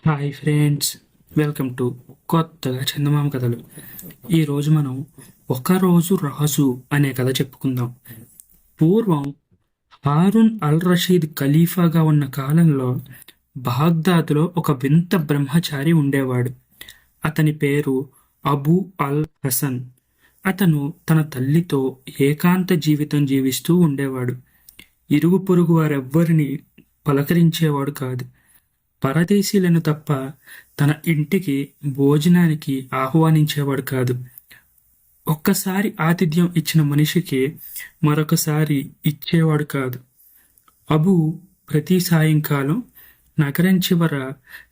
Hi friends, welcome to కొత్తగా చందమామ కథలు. ఈరోజు మనం ఒకరోజు రాజు అనే కథ చెప్పుకుందాం. పూర్వం హారూన్ అల్ రషీద్ ఖలీఫాగా ఉన్న కాలంలో బాగ్దాద్లో ఒక వింత బ్రహ్మచారి ఉండేవాడు. అతని పేరు అబూ అల్ హసన్. అతను తన తల్లితో ఏకాంత జీవితం జీవిస్తూ ఉండేవాడు. ఇరుగు పొరుగు వారెవ్వరిని పలకరించేవాడు కాదు. పరదేశీయులను తప్ప తన ఇంటికి భోజనానికి ఆహ్వానించేవాడు కాదు. ఒక్కసారి ఆతిథ్యం ఇచ్చిన మనిషికి మరొకసారి ఇచ్చేవాడు కాదు. అబు ప్రతి సాయంకాలం నగరం చివర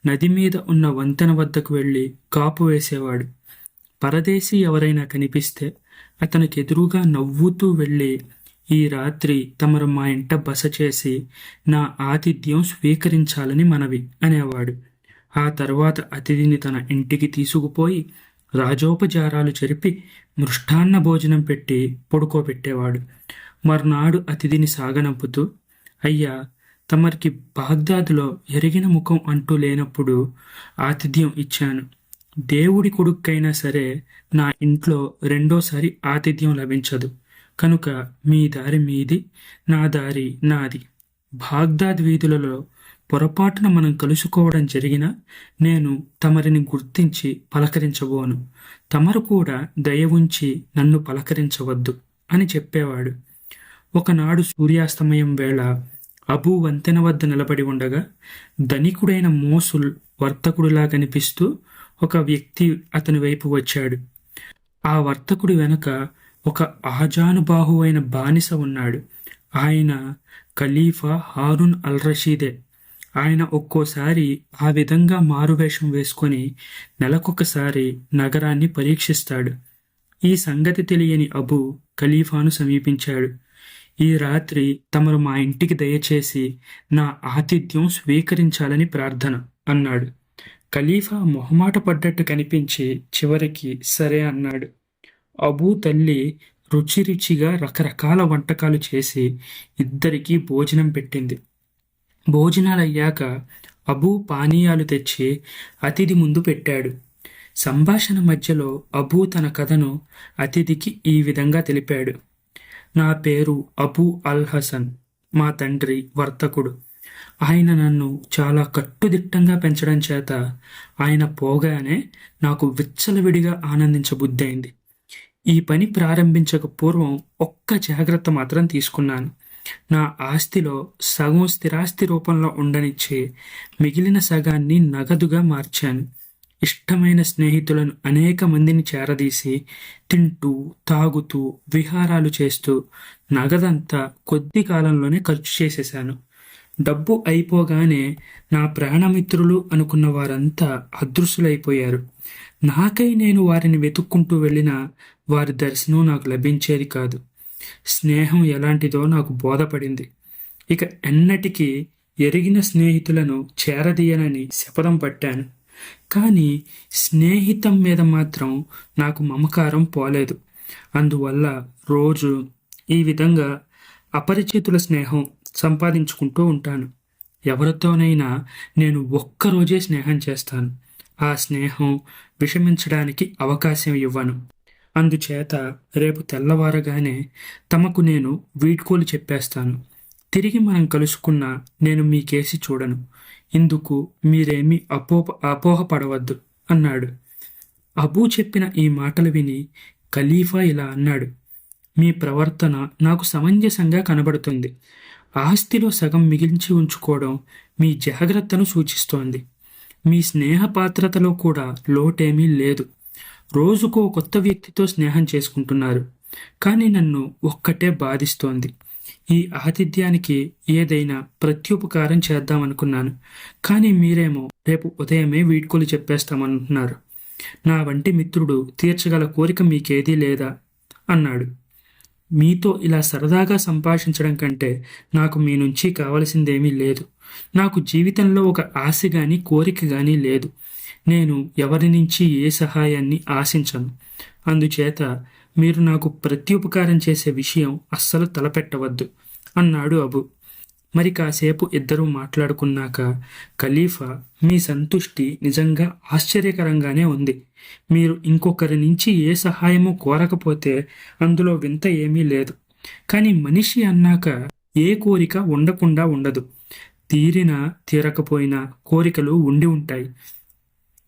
నది మీద ఉన్న వంతెన వద్దకు వెళ్ళి కాపు వేసేవాడు. పరదేశీ ఎవరైనా కనిపిస్తే అతనికి ఎదురుగా నవ్వుతూ వెళ్ళి, ఈ రాత్రి తమరు మా ఇంట బస చేసి నా ఆతిథ్యం స్వీకరించాలని మనవి అనేవాడు. ఆ తర్వాత అతిథిని తన ఇంటికి తీసుకుపోయి రాజోపచారాలు జరిపి మృష్టాన్న భోజనం పెట్టి పడుకోబెట్టేవాడు. మర్నాడు అతిథిని సాగనంపుతూ, అయ్యా, తమరికి బాగ్దాదులో ఎరిగిన ముఖం అంటూ లేనప్పుడు ఆతిథ్యం ఇచ్చాను. దేవుడి కొడుక్కైనా సరే నా ఇంట్లో రెండోసారి ఆతిథ్యం లభించదు. కనుక మీ దారి మీది, నా దారి నాది. బాగ్దాద్ వీధులలో పొరపాటున మనం కలుసుకోవడం జరిగినా నేను తమరిని గుర్తించి పలకరించబోను. తమరు కూడా దయ ఉంచి నన్ను పలకరించవద్దు అని చెప్పేవాడు. ఒకనాడు సూర్యాస్తమయం వేళ అబూ వంతెన వద్ద నిలబడి ఉండగా ధనికుడైన మోసుల్ వర్తకుడిలా కనిపిస్తూ ఒక వ్యక్తి అతని వైపు వచ్చాడు. ఆ వర్తకుడి వెనుక ఒక ఆజానుబాహువైన బానిస ఉన్నాడు. ఆయన ఖలీఫా హారూన్ అల్ రషీదే. ఆయన ఒక్కోసారి ఆ విధంగా మారువేషం వేసుకొని నెలకొకసారి నగరాన్ని పరీక్షిస్తాడు. ఈ సంగతి తెలియని అబు ఖలీఫాను సమీపించాడు. ఈ రాత్రి తమరు మా ఇంటికి దయచేసి నా ఆతిథ్యం స్వీకరించాలని ప్రార్థన అన్నాడు. ఖలీఫా మొహమాట పడ్డట్టు కనిపించి చివరికి సరే అన్నాడు. అబూ తల్లి రుచిగా రకరకాల వంటకాలు చేసి ఇద్దరికీ భోజనం పెట్టింది. భోజనాలయ్యాక అబూ పానీయాలు తెచ్చి అతిథి ముందు పెట్టాడు. సంభాషణ మధ్యలో అబూ తన కథను అతిథికి ఈ విధంగా తెలిపాడు. నా పేరు అబూ అల్ హసన్. మా తండ్రి వర్తకుడు. ఆయన నన్ను చాలా కట్టుదిట్టంగా పెంచడం చేత ఆయన పోగానే నాకు విచ్చలవిడిగా ఆనందించబుద్దైంది. ఈ పని ప్రారంభించక పూర్వం ఒక్క జాగ్రత్త మాత్రం తీసుకున్నాను. నా ఆస్తిలో సగం స్థిరాస్తి రూపంలో ఉండనిచ్చి మిగిలిన సగాన్ని నగదుగా మార్చాను. ఇష్టమైన స్నేహితులను అనేక మందిని చేరదీసి తింటూ తాగుతూ విహారాలు చేస్తూ నగదంతా కొద్ది కాలంలోనే ఖర్చు చేసేశాను. డబ్బు అయిపోగానే నా ప్రాణమిత్రులు అనుకున్న వారంతా అదృశ్యులైపోయారు. నాకై నేను వారిని వెతుక్కుంటూ వెళ్ళినా వారి దర్శనం నాకు లభించేది కాదు. స్నేహం ఎలాంటిదో నాకు బోధపడింది. ఇక ఎన్నటికీ ఎరిగిన స్నేహితులను చేరదీయనని శపథం పట్టాను. కానీ స్నేహితం మీద మాత్రం నాకు మమకారం పోలేదు. అందువల్ల రోజు ఈ విధంగా అపరిచితుల స్నేహం సంపాదించుకుంటూ ఉంటాను. ఎవరితోనైనా నేను ఒక్కరోజే స్నేహం చేస్తాను. ఆ స్నేహం విషమించడానికి అవకాశం ఇవ్వను. అందుచేత రేపు తెల్లవారగానే తమకు నేను వీడ్కోలు చెప్పేస్తాను. తిరిగి మనం కలుసుకున్నా నేను మీ కేసి చూడను. ఇందుకు మీరేమీ అపోహపడవద్దు అన్నాడు. అబూ చెప్పిన ఈ మాటలు విని ఖలీఫా ఇలా అన్నాడు. మీ ప్రవర్తన నాకు సమంజసంగా కనబడుతుంది. ఆస్తిలో సగం మిగిల్చి ఉంచుకోవడం మీ జాగ్రత్తను సూచిస్తోంది. మీ స్నేహపాత్రతలో కూడా లోటేమీ లేదు. రోజుకో కొత్త వ్యక్తితో స్నేహం చేసుకుంటున్నారు. కానీ నన్ను ఒక్కటే బాధిస్తోంది. ఈ ఆతిథ్యానికి ఏదైనా ప్రత్యుపకారం చేద్దామనుకున్నాను. కానీ మీరేమో రేపు ఉదయమే వీడ్కోలు చెప్పేస్తామంటున్నారు. నా వంటి మిత్రుడు తీర్చగల కోరిక మీకేదీ లేదా అన్నాడు. మీతో ఇలా సరదాగా సంభాషించడం కంటే నాకు మీ నుంచి కావలసిందేమీ లేదు. నాకు జీవితంలో ఒక ఆశ గాని కోరిక గాని లేదు. నేను ఎవరి నుంచి ఏ సహాయాన్ని ఆశించను. అందుచేత మీరు నాకు ప్రత్యుపకారం చేసే విషయం అస్సలు తలపెట్టవద్దు అన్నాడు అబు. మరి కాసేపు ఇద్దరూ మాట్లాడుకున్నాక ఖలీఫా, మీ సంతుష్టి నిజంగా ఆశ్చర్యకరంగానే ఉంది. మీరు ఇంకొకరి నుంచి ఏ సహాయమూ కోరకపోతే అందులో వింత ఏమీ లేదు. కానీ మనిషి అన్నాక ఏ కోరిక ఉండకుండా ఉండదు. తీరినా తీరకపోయినా కోరికలు ఉండి ఉంటాయి.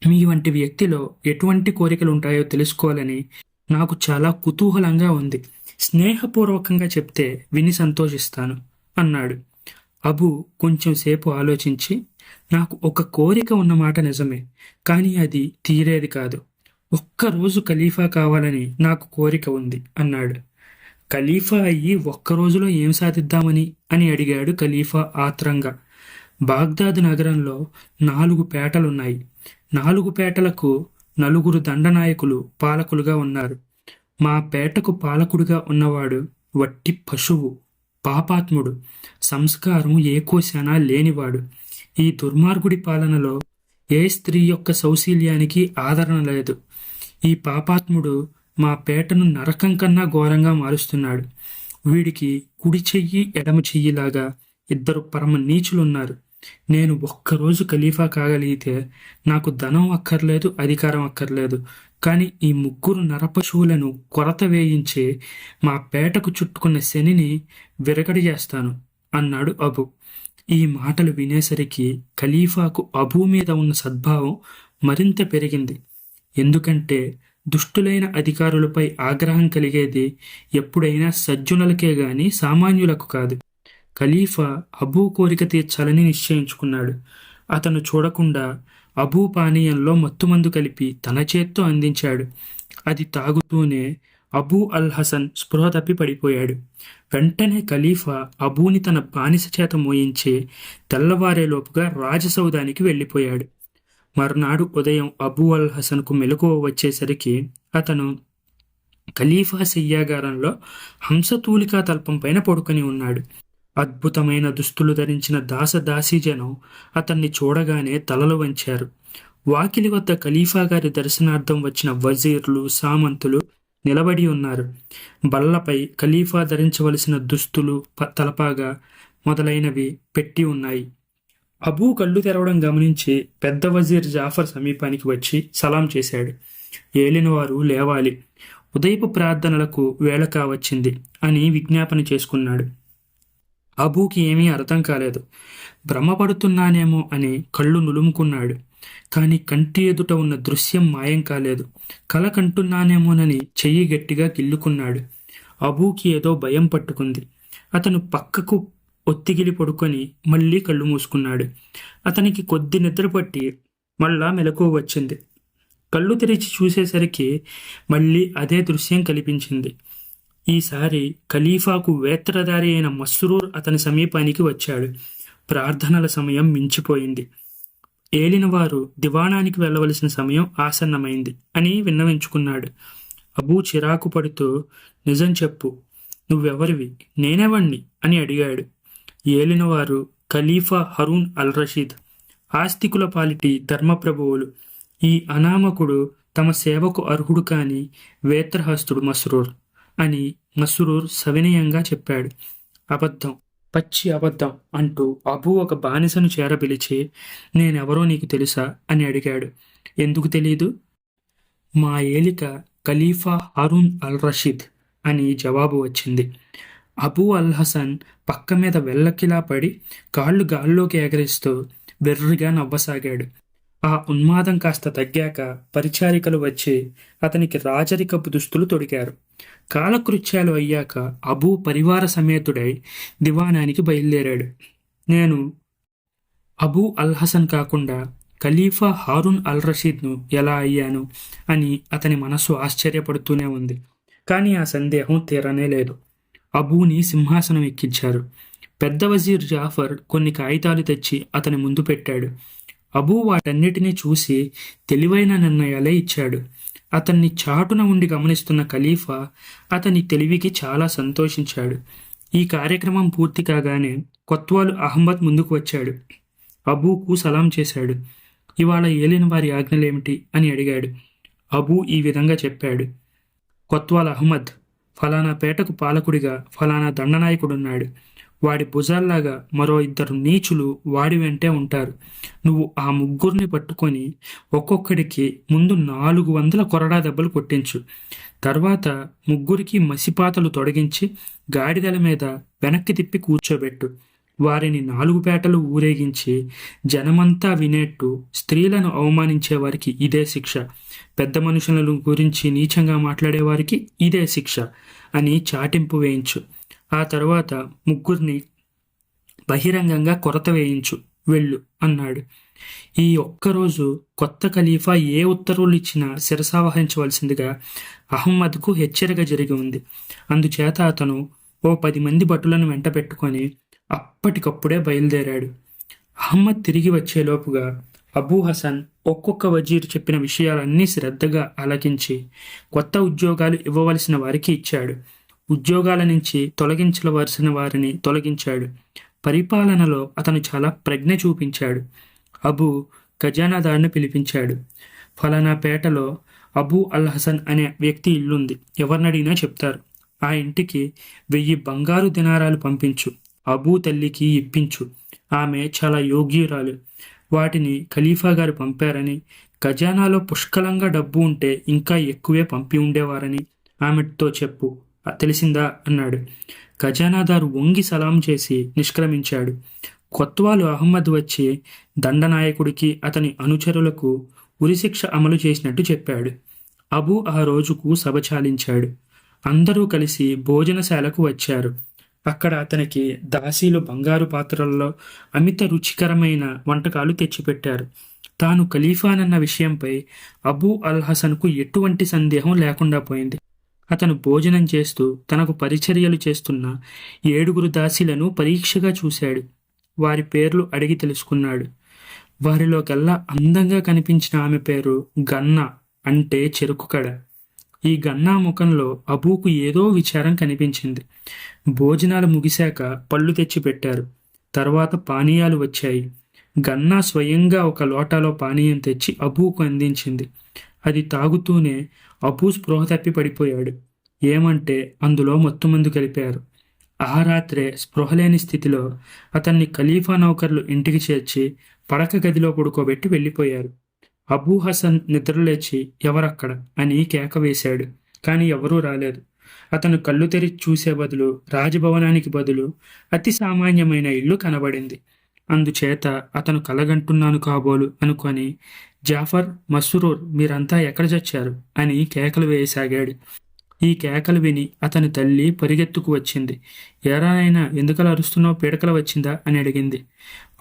మీ వంటి వ్యక్తిలో ఎటువంటి కోరికలు ఉంటాయో తెలుసుకోవాలని నాకు చాలా కుతూహలంగా ఉంది. స్నేహపూర్వకంగా చెప్తే విని సంతోషిస్తాను అన్నాడు. అబు కొంచెం సేపు ఆలోచించి, నాకు ఒక కోరిక ఉన్నమాట నిజమే, కానీ అది తీరేది కాదు. ఒక్కరోజు ఖలీఫా కావాలని నాకు కోరిక ఉంది అన్నాడు. ఖలీఫా అయ్యి ఒక్కరోజులో ఏం సాధిద్దామని అని అడిగాడు ఖలీఫా ఆత్రంగా. బాగ్దాద్ నగరంలో 4 పేటలున్నాయి. 4 పేటలకు 4 దండనాయకులు పాలకులుగా ఉన్నారు. మా పేటకు పాలకుడిగా ఉన్నవాడు వట్టి పశువు, పాపాత్ముడు, సంస్కారం ఏ కోశానా లేనివాడు. ఈ దుర్మార్గుడి పాలనలో ఏ స్త్రీ యొక్క సౌశీల్యానికి ఆదరణ లేదు. ఈ పాపాత్ముడు మా పేటను నరకం కన్నా ఘోరంగా మారుస్తున్నాడు. వీడికి కుడి చెయ్యి ఎడమ చెయ్యిలాగా 2 పరమ నీచులున్నారు. నేను ఒక్కరోజు ఖలీఫా కాగలిగితే నాకు ధనం అక్కర్లేదు, అధికారం అక్కర్లేదు. కానీ ఈ 3 నరపశువులను కొరత వేయించి మా పేటకు చుట్టుకున్న శనిని విరగడి చేస్తాను అన్నాడు అబు. ఈ మాటలు వినేసరికి ఖలీఫాకు అబూ మీద ఉన్న సద్భావం మరింత పెరిగింది. ఎందుకంటే దుష్టులైన అధికారులపై ఆగ్రహం కలిగేది ఎప్పుడైనా సజ్జనులకే గాని సామాన్యులకు కాదు. ఖలీఫా అబూ కోరిక తీర్చాలని నిశ్చయించుకున్నాడు. అతను చూడకుండా అబూ పానీయంలో మత్తుమందు కలిపి తన చేత్తో అందించాడు. అది తాగుతూనే అబూ అల్ హసన్ స్పృహ తప్పి పడిపోయాడు. వెంటనే ఖలీఫా అబూని తన బానిస చేత మోయించి తెల్లవారేలోపుగా రాజసౌధానికి వెళ్ళిపోయాడు. మర్నాడు ఉదయం అబూ అల్ హసన్కు మెలకువ వచ్చేసరికి అతను ఖలీఫా శయ్యాగారంలో హంసతూలికా తల్పం పైన పడుకొని ఉన్నాడు. అద్భుతమైన దుస్తులు ధరించిన దాసదాసీజనం అతన్ని చూడగానే తలలు వంచారు. వాకిలి వద్ద ఖలీఫా గారి దర్శనార్థం వచ్చిన వజీర్లు, సామంతులు నిలబడి ఉన్నారు. బల్లపై ఖలీఫా ధరించవలసిన దుస్తులు, తలపాగా మొదలైనవి పెట్టి ఉన్నాయి. అబూ కళ్ళు తెరవడం గమనించి పెద్ద వజీర్ జాఫర్ సమీపానికి వచ్చి సలాం చేశాడు. ఏలినవారు లేవాలి, ఉదయపు ప్రార్థనలకు వేళ కావచ్చింది అని విజ్ఞాపన చేసుకున్నాడు. అబూకి ఏమీ అర్థం కాలేదు. భ్రమపడుతున్నానేమో అని కళ్ళు నులుముకున్నాడు. కానీ కంటి ఎదుట ఉన్న దృశ్యం మాయం కాలేదు. కల కంటున్నానేమోనని చెయ్యి గట్టిగా గిల్లుకున్నాడు. అబూకి ఏదో భయం పట్టుకుంది. అతను పక్కకు ఒత్తిగిలి పడుకొని మళ్ళీ కళ్ళు మూసుకున్నాడు. అతనికి కొద్ది నిద్రపట్టి మళ్ళా మెలకువ వచ్చింది. కళ్ళు తెరిచి చూసేసరికి మళ్ళీ అదే దృశ్యం కనిపించింది. ఈసారి ఖలీఫాకు వేత్రధారి అయిన మస్రూర్ అతని సమీపానికి వచ్చాడు. ప్రార్థనల సమయం మించిపోయింది. ఏలినవారు దివాణానికి వెళ్ళవలసిన సమయం ఆసన్నమైంది అని విన్నవించుకున్నాడు. అబూ చిరాకు పడుతూ, నిజం చెప్పు, నువ్వెవరివి, నేనెవణ్ణి అని అడిగాడు. ఏలినవారు ఖలీఫా హరూన్ అల్ రషీద్, ఆస్తికుల పాలిటి ధర్మప్రభువులు. ఈ అనామకుడు తమ సేవకు అర్హుడు కాని వేత్రహస్తుడు మస్రూర్ అని మస్రూర్ సవినయంగా చెప్పాడు. అబద్ధం, పచ్చి అబద్ధం అంటూ అబూ ఒక బానిసను చేరపిలిచి, నేనెవరో నీకు తెలుసా అని అడిగాడు. ఎందుకు తెలీదు? మా ఏలిక ఖలీఫా హారూన్ అల్ రషీద్ అని జవాబు వచ్చింది. అబూ అల్ హసన్ పక్క మీద వెల్లకిలా పడి కాళ్ళు గాల్లోకి ఎగరేస్తూ వెర్రిగా నవ్వసాగాడు. ఆ ఉన్మాదం కాస్త తగ్గాక పరిచారికలు వచ్చి అతనికి రాజరికపు దుస్తులు తొడిగారు. కాలకృత్యాలు అయ్యాక అబూ పరివార సమేతుడై దివాణానికి బయలుదేరాడు. నేను అబూ అల్ హసన్ కాకుండా ఖలీఫా హారూన్ అల్ రషీద్ను ఎలా అయ్యాను అని అతని మనస్సు ఆశ్చర్యపడుతూనే ఉంది. కానీ ఆ సందేహం తీరనే లేదు. అబూని సింహాసనం ఎక్కించారు. పెద్ద వజీర్ జాఫర్ కొన్ని కాగితాలు తెచ్చి అతని ముందు పెట్టాడు. అబూ వాటన్నిటినీ చూసి తెలివైన నిర్ణయాలే ఇచ్చాడు. అతన్ని చాటున ఉండి గమనిస్తున్న ఖలీఫా అతని తెలివికి చాలా సంతోషించాడు. ఈ కార్యక్రమం పూర్తి కాగానే కొత్వాలు అహ్మద్ ముందుకు వచ్చాడు. అబూకు సలాం చేశాడు. ఇవాళ ఏలిన వారి ఆజ్ఞలేమిటి అని అడిగాడు. అబూ ఈ విధంగా చెప్పాడు. కొత్వాల్ అహ్మద్, ఫలానా పేటకు పాలకుడిగా ఫలానా దండనాయకుడున్నాడు. వాడి భుజాల్లాగా మరో 2 నీచులు వాడి వెంటే ఉంటారు. నువ్వు ఆ ముగ్గురిని పట్టుకొని ఒక్కొక్కడికి ముందు 400 కొరడా దెబ్బలు కొట్టించు. తర్వాత ముగ్గురికి మసిపాతలు తొడిగించి గాడిదల మీద వెనక్కి తిప్పి కూర్చోబెట్టు. వారిని 4 పేటలు ఊరేగించి జనమంతా వినేట్టు స్త్రీలను అవమానించే వారికి ఇదే శిక్ష, పెద్ద మనుషుల గురించి నీచంగా మాట్లాడేవారికి ఇదే శిక్ష అని చాటింపు వేయించు. ఆ తరువాత ముగ్గురిని బహిరంగంగా కొరత వేయించు, వెళ్ళు అన్నాడు. ఈ ఒక్కరోజు కొత్త ఖలీఫా ఏ ఉత్తర్వులు ఇచ్చినా శిరసావహించవలసిందిగా అహ్మద్కు హెచ్చరిక జరిగి ఉంది. అందుచేత అతను ఓ 10 మంది భటులను వెంట పెట్టుకొని అప్పటికప్పుడే బయలుదేరాడు. అహ్మద్ తిరిగి వచ్చేలోపుగా అబూ హసన్ ఒక్కొక్క వజీరు చెప్పిన విషయాలన్నీ శ్రద్ధగా ఆలకించి కొత్త ఉద్యోగాలు ఇవ్వవలసిన వారికి ఇచ్చాడు. ఉద్యోగాల నుంచి తొలగించవలసిన వారిని తొలగించాడు. పరిపాలనలో అతను చాలా ప్రజ్ఞ చూపించాడు. అబూ ఖజానాదారుని పిలిపించాడు. ఫలానా పేటలో అబూ అల్ హసన్ అనే వ్యక్తి ఇల్లుంది, ఎవరినడిగినా చెప్తారు. ఆ ఇంటికి 1000 బంగారు దినారాలు పంపించు. అబూ తల్లికి ఇప్పించు. ఆమె చాలా యోగ్యురాలు. వాటిని ఖలీఫా గారు పంపారని, ఖజానాలో పుష్కలంగా డబ్బు ఉంటే ఇంకా ఎక్కువే పంపి ఉండేవారని ఆమెతో చెప్పు. తెలిసిందా అన్నాడు. ఖజానాదారు వంగి సలాం చేసి నిష్క్రమించాడు. కొత్వాలు అహ్మద్ వచ్చి దండనాయకుడికి అతని అనుచరులకు ఉరిశిక్ష అమలు చేసినట్టు చెప్పాడు. అబూ ఆ రోజుకు సభ చాలించాడు. అందరూ కలిసి భోజనశాలకు వచ్చారు. అక్కడ అతనికి దాసీలు బంగారు పాత్రల్లో అమిత రుచికరమైన వంటకాలు తెచ్చిపెట్టారు. తాను ఖలీఫానన్న విషయంపై అబూ అల్ హసన్కు ఎటువంటి సందేహం లేకుండా పోయింది. అతను భోజనం చేస్తూ తనకు పరిచర్యలు చేస్తున్న 7 దాసీలను పరీక్షగా చూశాడు. వారి పేర్లు అడిగి తెలుసుకున్నాడు. వారిలోకెల్లా అందంగా కనిపించిన ఆమె పేరు గన్నా, అంటే చెరుకు కడ. ఈ గన్నా ముఖంలో అబూకు ఏదో విచారం కనిపించింది. భోజనాలు ముగిశాక పళ్ళు తెచ్చి పెట్టారు. తర్వాత పానీయాలు వచ్చాయి. గన్నా స్వయంగా ఒక లోటాలో పానీయం తెచ్చి అబూకు అందించింది. అది తాగుతూనే అబూ స్పృహ తప్పి పడిపోయాడు. ఏమంటే అందులో మత్తుమందు కలిపారు. ఆ రాత్రే స్పృహలేని స్థితిలో అతన్ని ఖలీఫా నౌకర్లు ఇంటికి చేర్చి పడక గదిలో పడుకోబెట్టి వెళ్ళిపోయారు. అబూ హసన్ నిద్రలేచి ఎవరక్కడ అని కేక వేశాడు. కానీ ఎవరూ రాలేదు. అతను కళ్ళు తెరిచి చూసే బదులు రాజభవనానికి బదులు అతి సామాన్యమైన ఇల్లు కనబడింది. అందుచేత అతను కలగంటున్నాను కాబోలు అనుకొని, జాఫర్, మస్రూర్, మీరంతా ఎక్కడ చచ్చారు అని కేకలు వేయసాగాడు. ఈ కేకలు విని అతని తల్లి పరిగెత్తుకు వచ్చింది. ఏరానైనా ఎందుకలా అరుస్తున్నావు, పీడకల వచ్చిందా అని అడిగింది.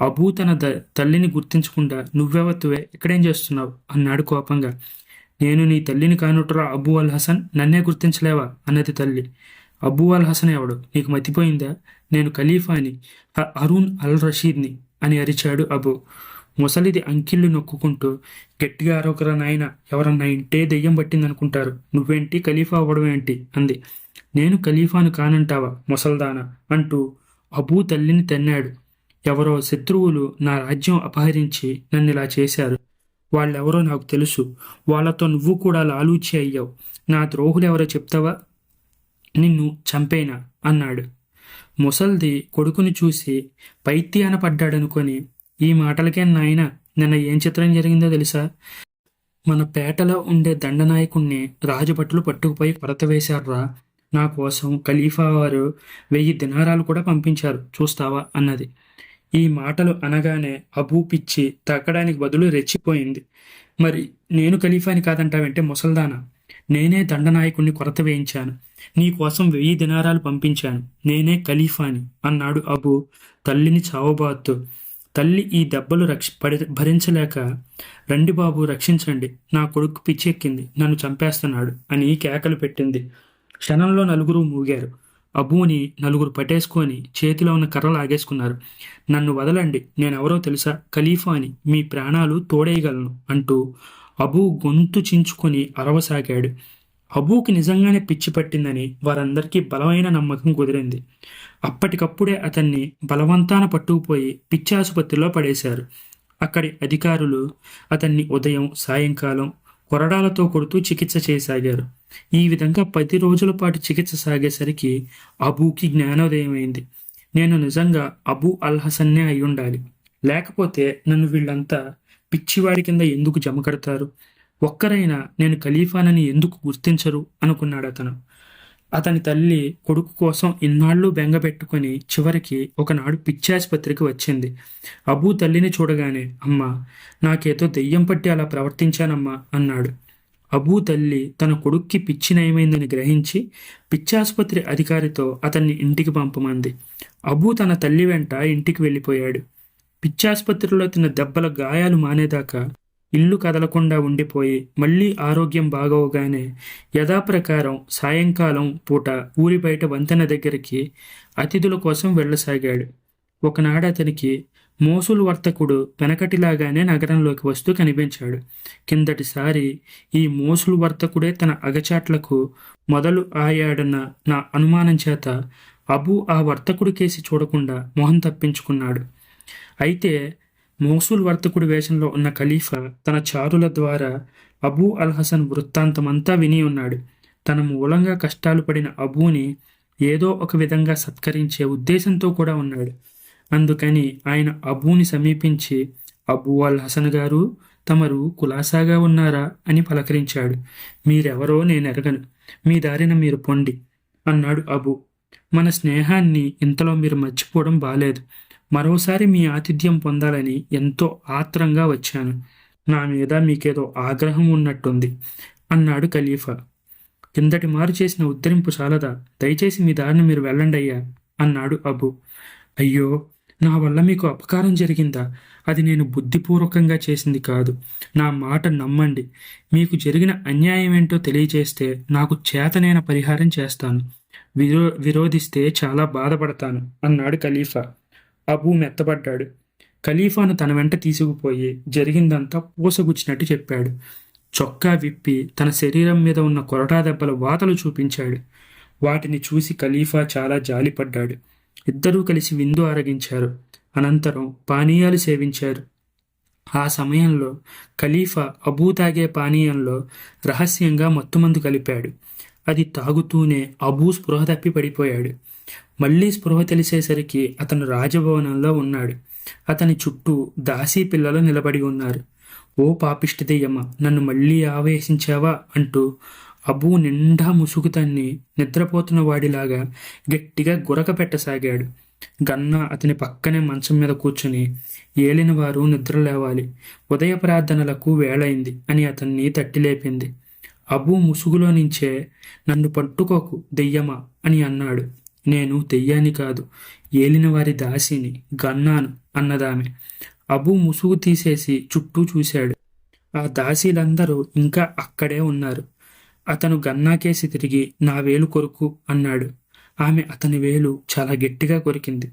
అబూ తన తల్లిని గుర్తించకుండా నువ్వెవత్తువే, ఇక్కడేం చేస్తున్నావు అన్నాడు కోపంగా. నేను నీ తల్లిని కానుటరా అబూ అల్ హసన్, నన్నే గుర్తించలేవా అన్నది తల్లి. అబూ అల్ హసన్ ఎవడు, నీకు మతిపోయిందా? నేను ఖలీఫాని, హరూన్ అల్ రషీద్ని అని అరిచాడు అబూ. ముసలిది అంకిళ్ళు నొక్కుంటూ, గట్టిగా అరొకరా నాయన, ఎవరన్నా ఇంటే దెయ్యం పట్టిందనుకుంటారు, నువ్వేంటి ఖలీఫా అవ్వడం ఏంటి అంది. నేను ఖలీఫాను కానంటావా ముసల్దానా అంటూ అబూ తల్లిని తన్నాడు. ఎవరో శత్రువులు నా రాజ్యం అపహరించి నన్నిలా చేశారు. వాళ్ళెవరో నాకు తెలుసు. వాళ్ళతో నువ్వు కూడా లాలూచి అయ్యావు. నా ద్రోహులెవరో చెప్తావా? నిన్ను చంపేనా అన్నాడు. ముసల్ది కొడుకుని చూసి పైత్యాన పడ్డాడనుకొని, ఈ మాటలకే నాయన, నిన్న ఏం చిత్రం జరిగిందో తెలుసా? మన పేటలో ఉండే దండనాయకుణ్ణి రాజభటులు పట్టుకుపోయి కొరత వేశారురా. నా కోసం ఖలీఫా వారు 1000 దినారాలు కూడా పంపించారు, చూస్తావా అన్నది. ఈ మాటలు అనగానే అబూ పిచ్చి తగ్గడానికి బదులు రెచ్చిపోయింది. మరి నేను ఖలీఫాని కాదంటావంటే ముసల్దానా? నేనే దండనాయకుణ్ణి కొరత వేయించాను. నీ కోసం 1000 దినారాలు పంపించాను. నేనే ఖలీఫాని అన్నాడు అబూ తల్లిని చావబాత్తు. తల్లి ఈ దెబ్బలు భరించలేక, రండి బాబు రక్షించండి, నా కొడుకు పిచ్చెక్కింది, నన్ను చంపేస్తున్నాడు అని కేకలు పెట్టింది. క్షణంలో నలుగురు మూగారు. అబూని నలుగురు పట్టేసుకొని చేతిలో ఉన్న కర్రలు ఆగేసుకున్నారు. నన్ను వదలండి, నేనెవరో తెలుసా? ఖలీఫాని, మీ ప్రాణాలు తోడేయగలను అంటూ అబూ గొంతు చించుకొని అరవసాగాడు. అబూకి నిజంగానే పిచ్చి పట్టిందని వారందరికీ బలమైన నమ్మకం కుదిరింది. అప్పటికప్పుడే అతన్ని బలవంతాన పట్టుకుపోయి పిచ్చి ఆసుపత్రిలో పడేశారు. అక్కడి అధికారులు అతన్ని ఉదయం, సాయంకాలం కొరడాలతో కొడుతూ చికిత్స చేయసాగారు. ఈ విధంగా 10 రోజుల పాటు చికిత్స సాగేసరికి అబూకి జ్ఞానోదయమైంది. నేను నిజంగా అబూ అల్ హసన్నే అయ్యుండాలి. లేకపోతే నన్ను వీళ్ళంతా పిచ్చివాడి కింద ఎందుకు జమకడతారు? ఒక్కరైనా నేను ఖలీఫానని ఎందుకు గుర్తించరు అనుకున్నాడతను. అతని తల్లి కొడుకు కోసం ఇన్నాళ్ళు బెంగపెట్టుకుని చివరికి ఒకనాడు పిచ్చాసుపత్రికి వచ్చింది. అబూ తల్లిని చూడగానే, అమ్మా, నాకేదో దెయ్యం పట్టి అలా ప్రవర్తించానమ్మా అన్నాడు. అబూ తల్లి తన కొడుక్కి పిచ్చి నయమైందని గ్రహించి పిచ్చాసుపత్రి అధికారితో అతన్ని ఇంటికి పంపమంది. అబూ తన తల్లి వెంట ఇంటికి వెళ్ళిపోయాడు. పిచ్చాసుపత్రిలో తిన్న దెబ్బల గాయాలు మానేదాకా ఇల్లు కదలకుండా ఉండిపోయి మళ్ళీ ఆరోగ్యం బాగోగానే యథాప్రకారం సాయంకాలం పూట ఊరి బయట వంతెన దగ్గరికి అతిథుల కోసం వెళ్ళసాగాడు. ఒకనాడు అతనికి మోసులు వర్తకుడు వెనకటిలాగానే నగరంలోకి వస్తూ కనిపించాడు. కిందటిసారి ఈ మోసులు వర్తకుడే తన అగచాట్లకు మొదలు ఆయాడన్న నా అనుమానం చేత అబూ ఆ వర్తకుడి కేసి చూడకుండా మొహం తప్పించుకున్నాడు. అయితే మోసూల్ వర్తకుడి వేషంలో ఉన్న ఖలీఫా తన చారుల ద్వారా అబూ అల్ హసన్ వృత్తాంతమంతా విని ఉన్నాడు. తన మూలంగా కష్టాలు పడిన అబూని ఏదో ఒక విధంగా సత్కరించే ఉద్దేశంతో కూడా ఉన్నాడు. అందుకని ఆయన అబూని సమీపించి, అబూ అల్ హసన్ గారు, తమరు కులాసాగా ఉన్నారా అని పలకరించాడు. మీరెవరో నేనెరగను, మీ దారిన మీరు పొండి అన్నాడు అబూ. మన స్నేహాన్ని ఇంతలో మీరు మర్చిపోవడం బాలేదు. మరోసారి మీ ఆతిథ్యం పొందాలని ఎంతో ఆత్రంగా వచ్చాను. నా మీద మీకేదో ఆగ్రహం ఉన్నట్టుంది అన్నాడు ఖలీఫా. కిందటి మారు చేసిన ఉద్ధరింపు చాలదా? దయచేసి మీ దారిని మీరు వెళ్ళండి అయ్యా అన్నాడు అబూ. అయ్యో, నా వల్ల మీకు అపకారం జరిగిందా? అది నేను బుద్ధిపూర్వకంగా చేసింది కాదు. నా మాట నమ్మండి. మీకు జరిగిన అన్యాయం ఏంటో తెలియచేస్తే నాకు చేతనైన పరిహారం చేస్తాను. విరోధిస్తే చాలా బాధపడతాను అన్నాడు ఖలీఫా. అబూ మెత్తబడ్డాడు. ఖలీఫాను తన వెంట తీసుకుపోయి జరిగిందంతా పూసగుచ్చినట్టు చెప్పాడు. చొక్కా విప్పి తన శరీరం మీద ఉన్న కొరటా దెబ్బల వాతలు చూపించాడు. వాటిని చూసి ఖలీఫా చాలా జాలిపడ్డాడు. ఇద్దరూ కలిసి విందు ఆరగించారు. అనంతరం పానీయాలు సేవించారు. ఆ సమయంలో ఖలీఫా అబూ తాగే పానీయంలో రహస్యంగా మత్తుమందు కలిపాడు. అది తాగుతూనే అబూ స్పృహ తప్పి పడిపోయాడు. మళ్లీ స్పృహ తెలిసేసరికి అతను రాజభవనంలో ఉన్నాడు. అతని చుట్టూ దాసీ పిల్లలు నిలబడి ఉన్నారు. ఓ పాపిష్టి దెయ్యమ్మ, నన్ను మళ్లీ ఆవేశించావా అంటూ అబూ నిండా ముసుగు తన్ని నిద్రపోతున్న వాడిలాగా గట్టిగా గురక పెట్టసాగాడు. గన్నా అతని పక్కనే మంచం మీద కూర్చుని, ఏలినవారు నిద్ర లేవాలి, ఉదయ ప్రార్థనలకు వేళైంది అని అతన్ని తట్టిలేపింది. అబూ ముసుగులో నుంచే, నన్ను పట్టుకోకు దెయ్యమా అని అన్నాడు. నేను దెయ్యాన్ని కాదు, ఏలినవారి దాసిని, గన్నాను అన్నదామె. అబూ ముసుగు తీసేసి చుట్టూ చూశాడు. ఆ దాసీలందరూ ఇంకా అక్కడే ఉన్నారు. అతను గన్నాకేసి తిరిగి, నా వేలు కొరుకు అన్నాడు. ఆమె అతని వేలు చాలా గట్టిగా కొరికింది.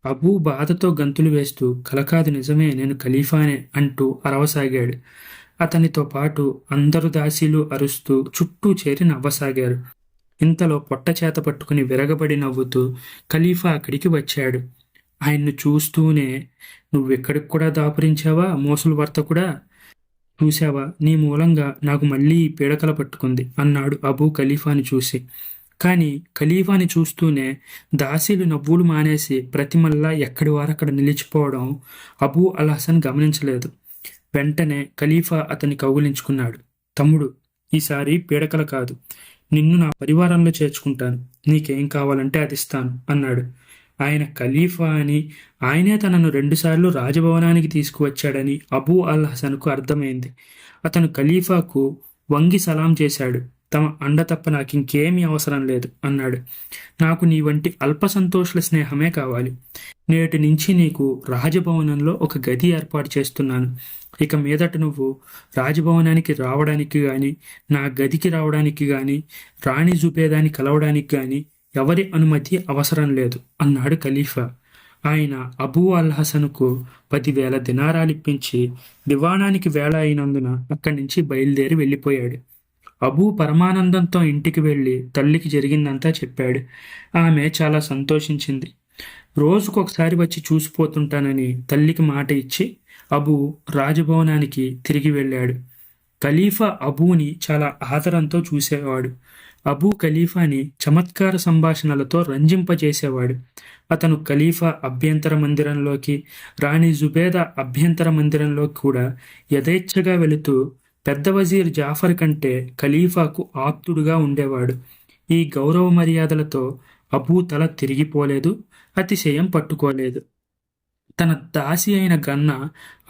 అబూ బాధతో గంతులు వేస్తూ, కలకాదు నిజమే, నేను ఖలీఫానే అంటూ అరవసాగాడు. అతనితో పాటు అందరు దాసీలు అరుస్తూ చుట్టూ చేరి నవ్వసాగారు. ఇంతలో పొట్ట చేత పట్టుకుని విరగబడి నవ్వుతూ ఖలీఫా అక్కడికి వచ్చాడు. ఆయన్ను చూస్తూనే, నువ్వెక్కడికి కూడా దాపురించావా మోసులు వర్తకుడా? చూశావా, నీ మూలంగా నాకు మళ్ళీ ఈ పీడకల పట్టుకుంది అన్నాడు అబూ ఖలీఫాని చూసి. కానీ ఖలీఫాని చూస్తూనే దాసీలు నవ్వులు మానేసి ప్రతిమల్లా ఎక్కడి వారక్కడ నిలిచిపోవడం అబూ అల్ హసన్ గమనించలేదు. వెంటనే ఖలీఫా అతన్ని కౌగిలించుకున్నాడు. తమ్ముడు, ఈసారి పీడకల కాదు, నిన్ను నా పరివారంలో చేర్చుకుంటాను. నీకేం కావాలంటే అది ఇస్తాను అన్నాడు. ఆయన ఖలీఫా అని, ఆయనే తనను 2 సార్లు రాజభవనానికి తీసుకువచ్చాడని అబూ అల్ హసన్కు అర్థమైంది. అతను ఖలీఫాకు వంగి సలాం చేశాడు. తమ అండ తప్ప నాకింకేమీ అవసరం లేదు అన్నాడు. నాకు నీ వంటి అల్ప సంతోషుల స్నేహమే కావాలి. నేటి నుంచి నీకు రాజభవనంలో ఒక గది ఏర్పాటు చేస్తున్నాను. ఇక మీదట నువ్వు రాజభవనానికి రావడానికి గాని, నా గదికి రావడానికి గాని, రాణి జుబేదాని కలవడానికి గాని ఎవరి అనుమతి అవసరం లేదు అన్నాడు ఖలీఫా. ఆయన అబూ అల్ హసన్కు 10,000 దినారాలిప్పించి దివాణానికి వేళ అయినందున అక్కడి నుంచి బయలుదేరి వెళ్ళిపోయాడు. అబూ పరమానందంతో ఇంటికి వెళ్ళి తల్లికి జరిగిందంతా చెప్పాడు. ఆమె చాలా సంతోషించింది. రోజుకొకసారి వచ్చి చూసిపోతుంటానని తల్లికి మాట ఇచ్చి అబూ రాజభవనానికి తిరిగి వెళ్ళాడు. ఖలీఫా అబూని చాలా ఆదరంతో చూసేవాడు. అబూ ఖలీఫాని చమత్కార సంభాషణలతో రంజింపజేసేవాడు. అతను ఖలీఫా అభ్యంతర మందిరంలోకి, రాణి జుబేదా అభ్యంతర మందిరంలోకి కూడా యథేచ్ఛగా వెళుతూ పెద్ద వజీర్ జాఫర్ కంటే ఖలీఫాకు ఆప్తుడుగా ఉండేవాడు. ఈ గౌరవ మర్యాదలతో అబూ తల తిరిగిపోలేదు, అతిశయం పట్టుకోలేదు. తన దాసి అయిన గన్నా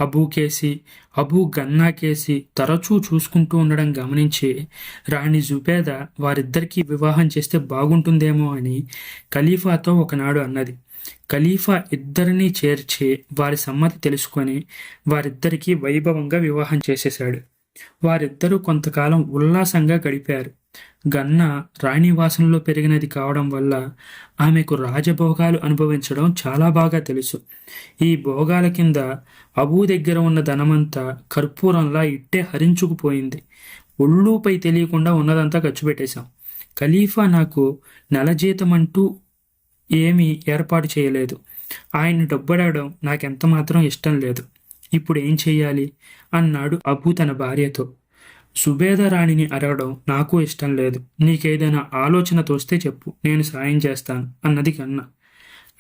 అబూకేసి, అబూ గన్నాకేసి తరచూ చూసుకుంటూ ఉండడం గమనించి రాణి జుబేదా వారిద్దరికీ వివాహం చేస్తే బాగుంటుందేమో అని ఖలీఫాతో ఒకనాడు అన్నది. ఖలీఫా ఇద్దరినీ చేర్చి వారి సమ్మతి తెలుసుకొని వారిద్దరికీ వైభవంగా వివాహం చేసేశాడు. వారిద్దరూ కొంతకాలం ఉల్లాసంగా గడిపారు. గన్నా రాణివాసంలో పెరిగినది కావడం వల్ల ఆమెకు రాజభోగాలు అనుభవించడం చాలా బాగా తెలుసు. ఈ భోగాల కింద అబూ దగ్గర ఉన్న ధనమంతా కర్పూరంలా ఇట్టే హరించుకుపోయింది. ఒళ్ళూపై తెలియకుండా ఉన్నదంతా ఖర్చు పెట్టేశాం. ఖలీఫా నాకు నెల జీతమంటూ ఏమీ ఏర్పాటు చేయలేదు. ఆయన్ని డబ్బడడం నాకెంత మాత్రం ఇష్టం లేదు. ఇప్పుడు ఏం చెయ్యాలి అన్నాడు అబూ తన భార్యతో. సుబేదా రాణిని అడగడం నాకు ఇష్టం లేదు. నీకేదైనా ఆలోచన తోస్తే చెప్పు, నేను సాయం చేస్తాను అన్నది గన్నా.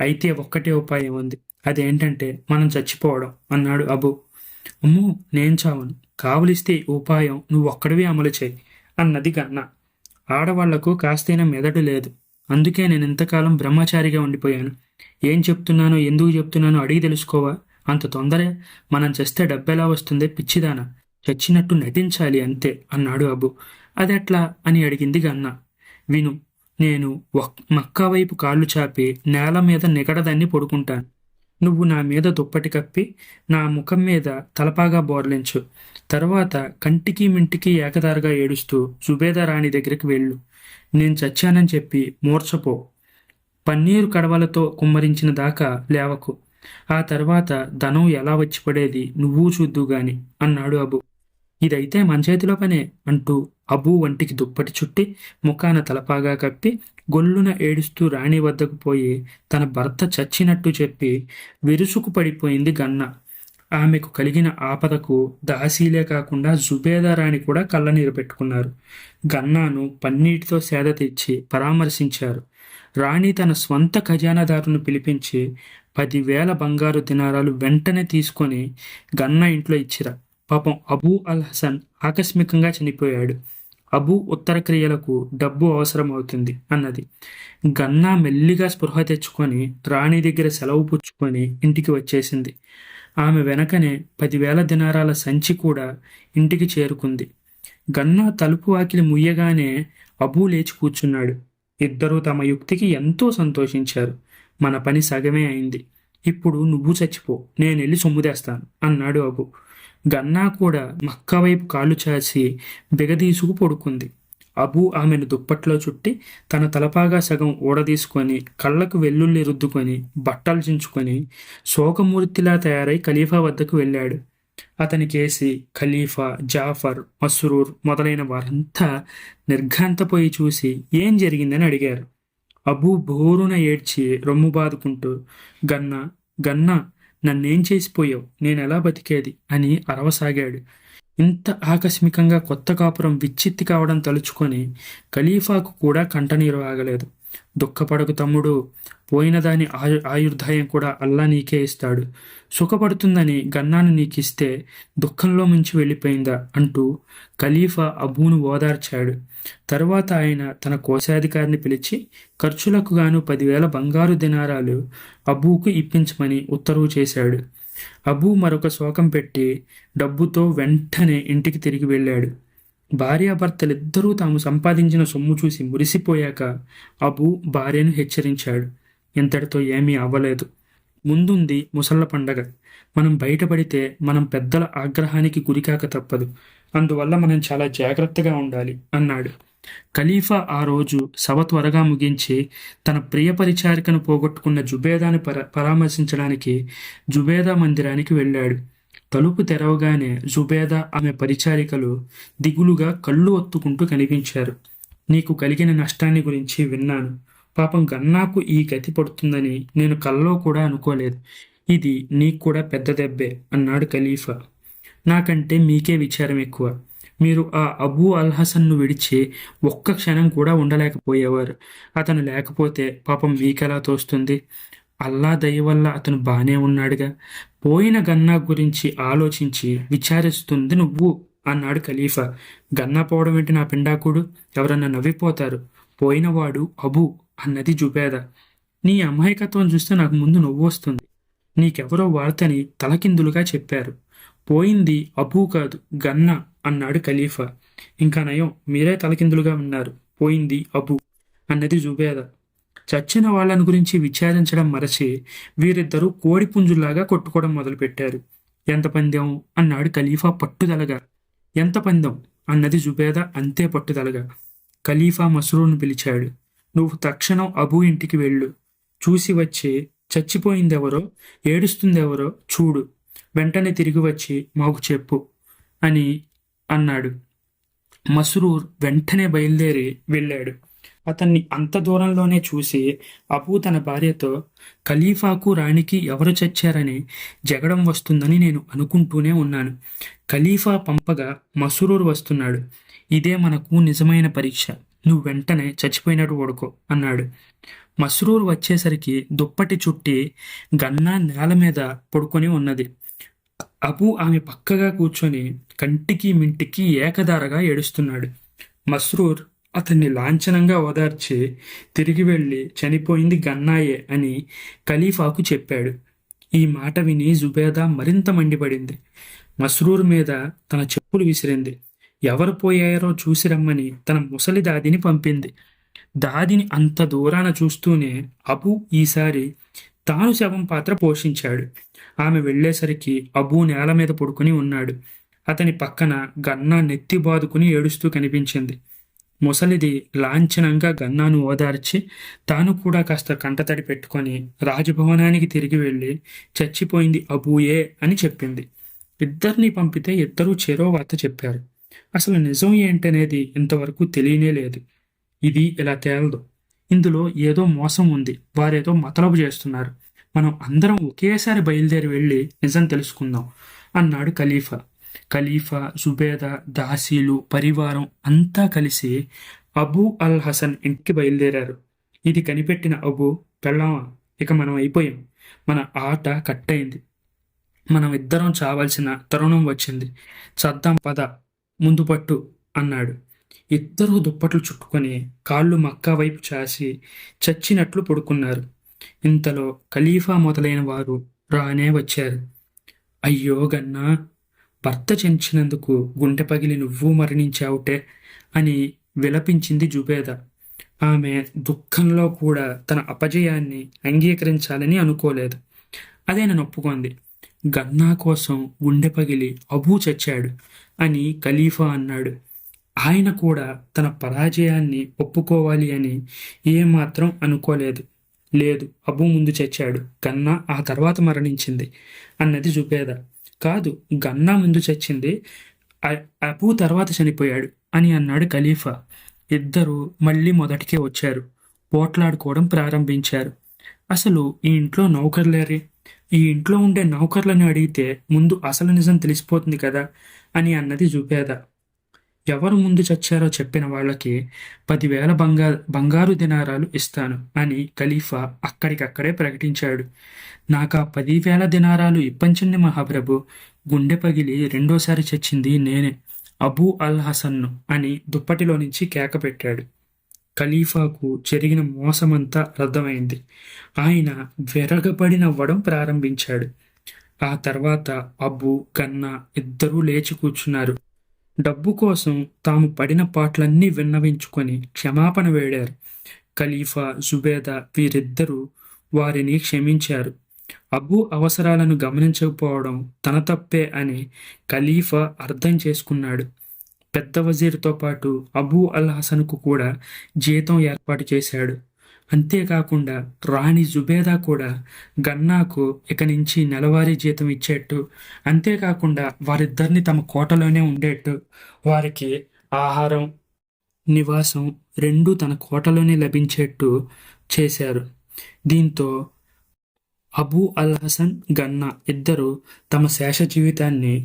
అయితే ఒక్కటే ఉపాయం ఉంది. అదేంటంటే మనం చచ్చిపోవడం అన్నాడు అబూ. అమ్మో, నేను చావను. కావలిస్తే ఈ ఉపాయం నువ్వు ఒక్కడివే అమలు చేయి అన్నది గన్నా. ఆడవాళ్లకు కాస్తైనా మెదడు లేదు. అందుకే నేను ఇంతకాలం బ్రహ్మచారిగా ఉండిపోయాను. ఏం చెప్తున్నానో ఎందుకు చెప్తున్నానో అడిగి తెలుసుకోవా? అంత తొందరే? మనం చేస్తే డబ్బెలా వస్తుందే పిచ్చిదానా? చచ్చినట్టు నటించాలి అంతే అన్నాడు అబు. అదెట్లా అని అడిగింది గన్న. విను, నేను మక్కా వైపు కాళ్ళు చాపి నేల మీద నిగడదాన్ని పడుకుంటాను. నువ్వు నా మీద దుప్పటి కప్పి నా ముఖం మీద తలపాగా బోర్లించు. తర్వాత కంటికి మింటికి ఏకదారుగా ఏడుస్తూ జుబేదా రాణి దగ్గరికి వెళ్ళు. నేను చచ్చానని చెప్పి మూర్ఛపో. పన్నీరు కడవలతో కుమ్మరించిన దాకా లేవకు. ఆ తర్వాత ధనం ఎలా వచ్చి పడేది నువ్వు చూద్దు గాని అన్నాడు అబు. ఇదైతే మన చేతిలో పనే అంటూ అబూ వంటికి దుప్పటి చుట్టి ముఖాన తలపాగా కప్పి గొల్లున ఏడుస్తూ రాణి వద్దకు పోయి తన భర్త చచ్చినట్టు చెప్పి విరుసుకు పడిపోయింది గన్న. ఆమెకు కలిగిన ఆపదకు దాసీలే కాకుండా జుబేదా రాణి కూడా కళ్ళనీరు పెట్టుకున్నారు. గన్నాను పన్నీటితో సేద తెచ్చి పరామర్శించారు. రాణి తన స్వంత ఖజానాదారును పిలిపించి 10,000 బంగారు దినారాలు వెంటనే తీసుకొని గన్నా ఇంట్లో ఇచ్చిరా. పాపం అబూ అల్ హసన్ ఆకస్మికంగా చనిపోయాడు. అబూ ఉత్తర క్రియలకు డబ్బు అవసరం అవుతుంది అన్నది. గన్నా మెల్లిగా స్పృహ తెచ్చుకొని రాణి దగ్గర సెలవు పుచ్చుకొని ఇంటికి వచ్చేసింది. ఆమె వెనకనే 10,000 దినారాల సంచి కూడా ఇంటికి చేరుకుంది. గన్నా తలుపు వాకిలి ముయ్యగానే అబూ లేచి కూర్చున్నాడు. ఇద్దరూ తమ యుక్తికి ఎంతో సంతోషించారు. మన పని సగమే అయింది. ఇప్పుడు నువ్వు చచ్చిపో, నేనెళ్ళి సొమ్ముదేస్తాను అన్నాడు అబు. గన్నా కూడా మక్కా వైపు కాళ్ళు చాచి బిగదీసుకు పడుకుంది. అబూ ఆమెను దుప్పట్లో చుట్టి తన తలపాగా సగం ఊడదీసుకొని కళ్ళకు వెల్లుల్లి రుద్దుకొని బట్టలు చించుకొని శోకమూర్తిలా తయారై ఖలీఫా వద్దకు వెళ్ళాడు. అతనికేసి ఖలీఫా, జాఫర్, మస్రూర్ మొదలైన వారంతా నిర్ఘాంతపోయి చూసి ఏం జరిగిందని అడిగారు. అబూ బోరున ఏడ్చి రొమ్ము బాదుకుంటూ గన్నా గన్నా నన్నేం చేసిపోయావు, నేనెలా బతికేది అని అరవసాగాడు. ఇంత ఆకస్మికంగా కొత్త కాపురం విచ్చిత్తి కావడం తలుచుకొని ఖలీఫాకు కూడా కంటనీరు ఆగలేదు. దుఃఖపడకు తమ్ముడు, పోయిన దాని ఆయుర్దాయం కూడా అల్లా నీకే ఇస్తాడు. సుఖపడుతుందని గన్నాను నీకిస్తే దుఃఖంలో ముంచి వెళ్ళిపోయిందా అంటూ ఖలీఫా అబూను ఓదార్చాడు. తరువాత ఆయన తన కోశాధికారిని పిలిచి ఖర్చులకు గాను 10,000 బంగారు దినారాలు అబూకు ఇప్పించమని ఉత్తర్వు చేశాడు. అబూ మరొక శోకం పెట్టి డబ్బుతో వెంటనే ఇంటికి తిరిగి వెళ్ళాడు. భార్యాభర్తలిద్దరూ తాము సంపాదించిన సొమ్ము చూసి మురిసిపోయాక అబూ భార్యను హెచ్చరించాడు. ఇంతటితో ఏమీ అవ్వలేదు. ముందుంది ముసళ్ళ పండగ. మనం బయటపడితే మనం పెద్దల ఆగ్రహానికి గురికాక తప్పదు. అందువల్ల మనం చాలా జాగ్రత్తగా ఉండాలి అన్నాడు. ఖలీఫా ఆ రోజు సభ త్వరగా ముగించి తన ప్రియ పరిచారికను పోగొట్టుకున్న జుబేదాని పరామర్శించడానికి జుబేదా మందిరానికి వెళ్ళాడు. తలుపు తెరవగానే జుబేదా ఆమె పరిచారికలు దిగులుగా కళ్ళు ఒత్తుకుంటూ కనిపించారు. నీకు కలిగిన నష్టాన్ని గురించి విన్నాను. పాపం గన్నాకు ఈ గతి పడుతుందని నేను కల్లో కూడా అనుకోలేదు. ఇది నీకు కూడా పెద్ద దెబ్బే అన్నాడు ఖలీఫా. నాకంటే మీకే విచారం ఎక్కువ. మీరు ఆ అబూ అల్ హసన్ను విడిచి ఒక్క క్షణం కూడా ఉండలేకపోయేవారు. అతను లేకపోతే పాపం మీకెలా తోస్తుంది? అల్లా దయ వల్ల అతను బానే ఉన్నాడుగా. పోయిన గన్నా గురించి ఆలోచించి విచారిస్తుంది నువ్వు అన్నాడు ఖలీఫా. గన్నా పోవడం ఏంటి నా పిండాకుడు? ఎవరన్నా నవ్విపోతారు. పోయినవాడు అబూ అన్నది జుబేద. నీ అమాయకత్వం చూస్తే నాకు ముందు నవ్వొస్తుంది. నీకెవరో వార్తని తలకిందులుగా చెప్పారు. పోయింది అబూ కాదు, గన్నా అన్నాడు ఖలీఫా. ఇంకా నయం, మీరే తలకిందులుగా ఉన్నారు. పోయింది అబూ అన్నది జుబేద. చచ్చిన వాళ్ళని గురించి విచారించడం మరచి వీరిద్దరూ కోడిపుంజుల్లాగా కొట్టుకోవడం మొదలుపెట్టారు. ఎంత పందెం అన్నాడు ఖలీఫా పట్టుదలగా. ఎంత పందెం అన్నది జుబేద అంతే పట్టుదలగా. ఖలీఫా మస్రూర్ను పిలిచాడు. నువ్వు తక్షణం అబూ ఇంటికి వెళ్ళు. చూసి వచ్చి చచ్చిపోయిందెవరో, ఏడుస్తుందెవరో చూడు. వెంటనే తిరిగి వచ్చి మాకు చెప్పు అని అన్నాడు. మస్రూర్ వెంటనే బయలుదేరి వెళ్ళాడు. అతన్ని అంత దూరంలోనే చూసి అబూ తన భార్యతో, ఖలీఫాకు రాణికి ఎవరు చచ్చారని జగడం వస్తుందని నేను అనుకుంటూనే ఉన్నాను. ఖలీఫా పంపగా మస్రూర్ వస్తున్నాడు. ఇదే మనకు నిజమైన పరీక్ష. నువ్వు వెంటనే చచ్చిపోయినట్టు పడుకో అన్నాడు. మస్రూర్ వచ్చేసరికి దుప్పటి చుట్టి గన్నా నేల మీద పడుకొని ఉన్నది. అబూ ఆమె పక్కగా కూర్చొని కంటికి మింటికి ఏకధారగా ఏడుస్తున్నాడు. మస్రూర్ అతన్ని లాంఛనంగా ఓదార్చి తిరిగి వెళ్ళి చనిపోయింది గన్నాయే అని ఖలీఫాకు చెప్పాడు. ఈ మాట విని జుబేదా మరింత మండిపడింది. మస్రూర్ మీద తన చెప్పులు విసిరింది. ఎవరు పోయారో చూసి రమ్మని తన ముసలి దాదిని పంపింది. దాదిని అంత దూరాన చూస్తూనే అబూ ఈసారి తాను శవం పాత్ర పోషించాడు. ఆమె వెళ్ళేసరికి అబూ నేల మీద పడుకుని ఉన్నాడు. అతని పక్కన గన్నా నెత్తి బాదుకుని ఏడుస్తూ కనిపించింది. ముసలిది లాంఛనంగా గన్నాను ఓదార్చి తాను కూడా కాస్త కంటతడి పెట్టుకొని రాజభవనానికి తిరిగి వెళ్ళి చచ్చిపోయింది అబూయే అని చెప్పింది. ఇద్దరిని పంపితే ఇద్దరూ చెరో వార్త చెప్పారు. అసలు నిజం ఏంటనేది ఇంతవరకు తెలియనే లేదు. ఇది ఇలా తేలదు. ఇందులో ఏదో మోసం ఉంది. వారేదో మతలబు చేస్తున్నారు. మనం అందరం ఒకేసారి బయలుదేరి వెళ్ళి నిజం తెలుసుకుందాం అన్నాడు ఖలీఫా. ఖలీఫా, జుబేదా, దాసీలు, పరివారం అంతా కలిసి అబూ అల్ హసన్ ఇంటికి బయలుదేరారు. ఇది కనిపెట్టిన అబూ, పెళ్ళామా, ఇక మనం అయిపోయాం. మన ఆట కట్టయింది. మనం ఇద్దరం చావాల్సిన తరుణం వచ్చింది. చద్దాం పద, ముందు పట్టు అన్నాడు. ఇద్దరూ దుప్పట్లు చుట్టుకొని కాళ్ళు మక్కా వైపు చాసి చచ్చినట్లు పడుకున్నారు. ఇంతలో ఖలీఫా మొదలైన వారు రానే వచ్చారు. అయ్యో గన్నా, భర్త చెంచినందుకు గుండె పగిలి నువ్వు మరణించావుటే అని విలపించింది జుబేద. ఆమె దుఃఖంలో కూడా తన అపజయాన్ని అంగీకరించాలని అనుకోలేదు. అదే నన్ను ఒప్పుకుంది. గన్నా కోసం గుండె పగిలి అబూ చచ్చాడు అని ఖలీఫా అన్నాడు. ఆయన కూడా తన పరాజయాన్ని ఒప్పుకోవాలి అని ఏమాత్రం అనుకోలేదు. లేదు, అబూ ముందు చచ్చాడు, గన్నా ఆ తర్వాత మరణించింది అన్నది జుబేద. కాదు, గన్నా ముందు చచ్చింది, అబూ తర్వాత చనిపోయాడు అని అన్నాడు ఖలీఫా. ఇద్దరు మళ్ళీ మొదటికే వచ్చారు. పోట్లాడుకోవడం ప్రారంభించారు. అసలు ఈ ఇంట్లో నౌకర్లేరే? ఈ ఇంట్లో ఉండే నౌకర్లను అడిగితే ముందు అసలు నిజం తెలిసిపోతుంది కదా అని అన్నది జుబేద. ఎవరు ముందు చచ్చారో చెప్పిన వాళ్ళకి 10,000 బంగారు దినారాలు ఇస్తాను అని ఖలీఫా అక్కడికక్కడే ప్రకటించాడు. నాకు ఆ 10,000 దినారాలు ఇప్పించండి మహాప్రభు. గుండె పగిలి రెండోసారి చచ్చింది నేనే, అబూ అల్ హసన్ను అని దుప్పటిలో నుంచి కేక పెట్టాడు. ఖలీఫాకు జరిగిన మోసమంతా అర్థమైంది. ఆయన విరగబడి నవ్వడం ప్రారంభించాడు. ఆ తర్వాత అబూ, గన్నా ఇద్దరూ లేచి కూర్చున్నారు. డబ్బు కోసం తాము పడిన పాటలన్నీ విన్నవించుకొని క్షమాపణ వేడారు. ఖలీఫా, జుబేదా వీరిద్దరూ వారిని క్షమించారు. అబూ అవసరాలను గమనించకపోవడం తన తప్పే అని ఖలీఫా అర్థం చేసుకున్నాడు. పెద్ద వజీర్తో పాటు అబూ అల్ హసన్కు కూడా జీతం ఏర్పాటు చేశాడు. అంతేకాకుండా రాణి జుబేదా కూడా గన్నాకు ఇక నుంచి నెలవారీ జీతం ఇచ్చేట్టు, అంతేకాకుండా వారిద్దరిని తమ కోటలోనే ఉండేట్టు, వారికి ఆహారం, నివాసం రెండూ తన కోటలోనే లభించేట్టు చేశారు. దీంతో అబూ అల్ హసన్ గన్నా ఇద్దరు తమ శేష జీవితాన్ని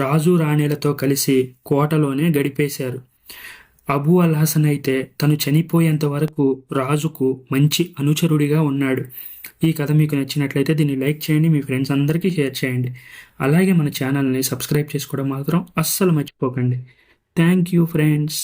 రాజు రాణిలతో కలిసి కోటలోనే గడిపేశారు. అబూ అల్ హసన్ అయితే తను చనిపోయేంత వరకు రాజుకు మంచి అనుచరుడిగా ఉన్నాడు. ఈ కథ మీకు నచ్చినట్లయితే దీన్ని లైక్ చేయండి, మీ ఫ్రెండ్స్ అందరికీ షేర్ చేయండి. అలాగే మన ఛానల్ని సబ్స్క్రైబ్ చేసుకోవడం మాత్రం అస్సలు మర్చిపోకండి. Thank you friends.